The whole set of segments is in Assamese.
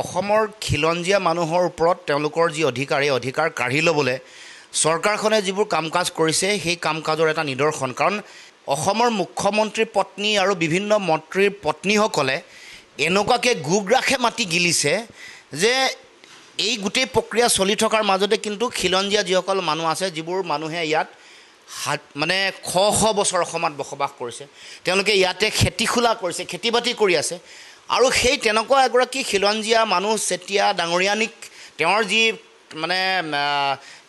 অসমৰ খিলঞ্জীয়া মানুহৰ ওপৰত তেওঁলোকৰ যি অধিকাৰ এই অধিকাৰ কাঢ়ি ল'বলৈ চৰকাৰখনে যিবোৰ কাম কাজ কৰিছে সেই কাম কাজৰ এটা নিদৰ্শন কাৰণ অসমৰ মুখ্যমন্ত্ৰীৰ পত্নী আৰু বিভিন্ন মন্ত্ৰীৰ পত্নীসকলে এনেকুৱাকৈ গুগ্ৰাখে মাটি গিলিছে যে এই গোটেই প্ৰক্ৰিয়া চলি থকাৰ মাজতে কিন্তু খিলঞ্জীয়া যিসকল মানুহ আছে যিবোৰ মানুহে ইয়াত মানে শ বছৰ অসমত বসবাস কৰিছে তেওঁলোকে ইয়াতে খেতি খোলা কৰিছে খেতি বাতি কৰি আছে আৰু সেই তেনেকুৱা এগৰাকী খিলঞ্জীয়া মানুহ চেতিয়া ডাঙৰীয়ানীক তেওঁৰ যি মানে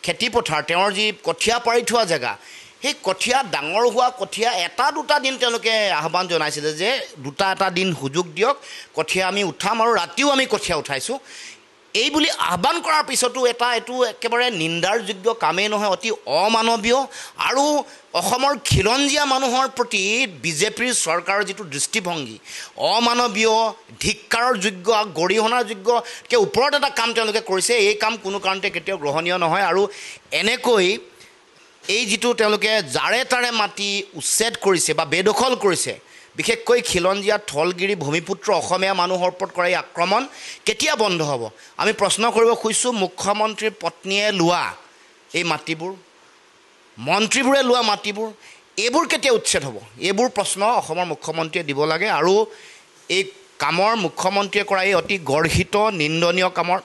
খেতি পথাৰ তেওঁৰ যি কঠীয়া পাৰি থোৱা জেগা সেই কঠীয়া ডাঙৰ হোৱা কঠীয়া এটা দুটা দিন তেওঁলোকে আহ্বান জনাইছিলে যে দুটা এটা দিন সুযোগ দিয়ক কঠীয়া আমি উঠাম আৰু ৰাতিও আমি কঠীয়া উঠাইছোঁ এই বুলি আহ্বান কৰাৰ পিছতো এইটো একেবাৰে নিন্দাৰ যোগ্য কামেই নহয় অতি অমানৱীয় আৰু অসমৰ খিলঞ্জীয়া মানুহৰ প্ৰতি বিজেপিৰ চৰকাৰৰ যিটো দৃষ্টিভংগী অমানৱীয় ধিক্কাৰৰ যোগ্য গৰিহণাৰ যোগ্যকৈ ওপৰত এটা কাম তেওঁলোকে কৰিছে এই কাম কোনো কাৰণতে কেতিয়াও গ্ৰহণীয় নহয় আৰু এনেকৈ এই যিটো তেওঁলোকে জাৰে তাৰে মাটি উচ্ছেদ কৰিছে বা বেদখল কৰিছে বিশেষকৈ খিলঞ্জীয়া থলগিৰি ভূমিপুত্ৰ অসমীয়া মানুহৰ ওপৰত কৰা এই আক্ৰমণ কেতিয়া বন্ধ হ'ব আমি প্ৰশ্ন কৰিব খুজিছোঁ মুখ্যমন্ত্ৰীৰ পত্নীয়ে লোৱা এই মাটিবোৰ মন্ত্ৰীবোৰে লোৱা মাটিবোৰ এইবোৰ কেতিয়া উচ্ছেদ হ'ব এইবোৰ প্ৰশ্ন অসমৰ মুখ্যমন্ত্ৰীয়ে দিব লাগে আৰু এই কামৰ মুখ্যমন্ত্ৰীয়ে কৰা এই অতি গৰ্হিত নিন্দনীয় কামৰ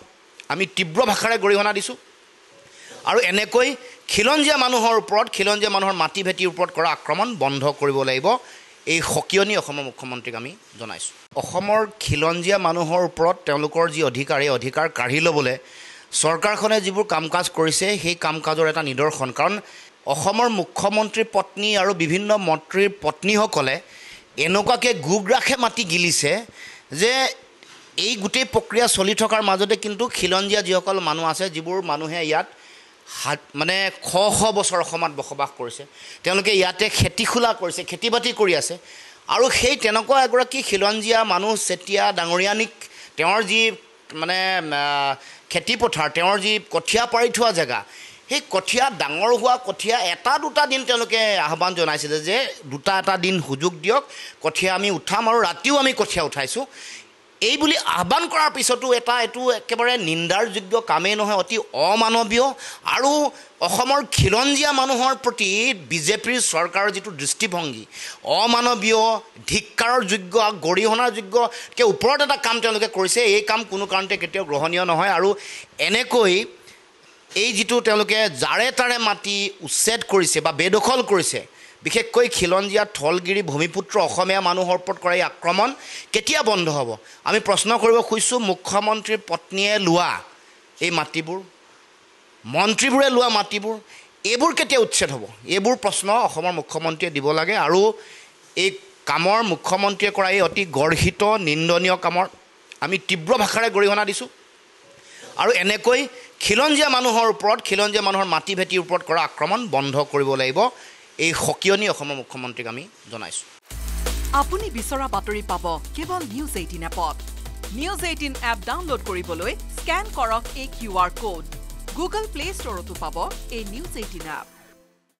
আমি তীব্ৰ ভাষাৰে গৰিহণা দিছোঁ আৰু এনেকৈ খিলঞ্জীয়া মানুহৰ ওপৰত খিলঞ্জীয়া মানুহৰ মাটি ভেটিৰ ওপৰত কৰা আক্ৰমণ বন্ধ কৰিব লাগিব এই সকিয়নি অসমৰ মুখ্যমন্ত্ৰীক আমি জনাইছোঁ অসমৰ খিলঞ্জীয়া মানুহৰ ওপৰত তেওঁলোকৰ যি অধিকাৰ এই অধিকাৰ কাঢ়ি ল'বলৈ চৰকাৰখনে যিবোৰ কাম কাজ কৰিছে সেই কাম কাজৰ এটা নিদৰ্শন কাৰণ অসমৰ মুখ্যমন্ত্ৰীৰ পত্নী আৰু বিভিন্ন মন্ত্ৰীৰ পত্নীসকলে এনেকুৱাকৈ গুগ্ৰাখে মাটি গিলিছে যে এই গোটেই প্ৰক্ৰিয়া চলি থকাৰ মাজতে কিন্তু খিলঞ্জীয়া যিসকল মানুহ আছে যিবোৰ মানুহে ইয়াত মানে শ বছৰ অসমত বসবাস কৰিছে তেওঁলোকে ইয়াতে খেতি খোলা কৰিছে খেতি বাতি কৰি আছে আৰু সেই তেনেকুৱা এগৰাকী খিলঞ্জীয়া মানুহ চেতিয়া ডাঙৰীয়ানীক তেওঁৰ যি মানে খেতি পথাৰ তেওঁৰ যি কঠীয়া পাৰি থোৱা জেগা সেই কঠীয়া ডাঙৰ হোৱা কঠীয়া এটা দুটা দিন তেওঁলোকে আহ্বান জনাইছিলে যে দুটা এটা দিন সুযোগ দিয়ক কঠীয়া আমি উঠাম আৰু ৰাতিও আমি কঠীয়া উঠাইছোঁ এই বুলি আহ্বান কৰাৰ পিছতো এইটো একেবাৰে নিন্দাৰ যোগ্য কামেই নহয় অতি অমানৱীয় আৰু অসমৰ খিলঞ্জীয়া মানুহৰ প্ৰতি বিজেপিৰ চৰকাৰৰ যিটো দৃষ্টিভংগী অমানৱীয় ধিক্কাৰৰ যোগ্য গৰিহণাৰ যোগ্যকৈ ওপৰত এটা কাম তেওঁলোকে কৰিছে এই কাম কোনো কাৰণতে কেতিয়াও গ্ৰহণীয় নহয় আৰু এনেকৈ এই যিটো তেওঁলোকে জাৰে তাৰে মাটি উচ্ছেদ কৰিছে বা বেদখল কৰিছে বিশেষকৈ খিলঞ্জীয়া থলগিৰি ভূমিপুত্ৰ অসমীয়া মানুহৰ ওপৰত কৰা এই আক্ৰমণ কেতিয়া বন্ধ হ'ব আমি প্ৰশ্ন কৰিব খুজিছোঁ মুখ্যমন্ত্ৰীৰ পত্নীয়ে লোৱা এই মাটিবোৰ মন্ত্ৰীবোৰে লোৱা মাটিবোৰ এইবোৰ কেতিয়া উচ্ছেদ হ'ব এইবোৰ প্ৰশ্ন অসমৰ মুখ্যমন্ত্ৰীয়ে দিব লাগে আৰু এই কামৰ মুখ্যমন্ত্ৰীয়ে কৰা এই অতি গৰ্হিত নিন্দনীয় কামৰ আমি তীব্ৰ ভাষাৰে গৰিহণা দিছোঁ আৰু এনেকৈ খিলঞ্জীয়া মানুহৰ ওপৰত খিলঞ্জীয়া মানুহৰ মাটি ভেটিৰ ওপৰত কৰা আক্ৰমণ বন্ধ কৰিব লাগিব এই সকিয়নি অসমৰ মুখ্যমন্ত্ৰীক আমি জনাইছোঁ আপুনি বিচৰা বাতৰি পাব কেৱল নিউজ 18 এপত নিউজ 18 এপ ডাউনলোড কৰিবলৈ স্ক্যান কৰক এই QR কোড গুগল প্লে ষ্টৰতো পাব এই নিউজ 18 এপ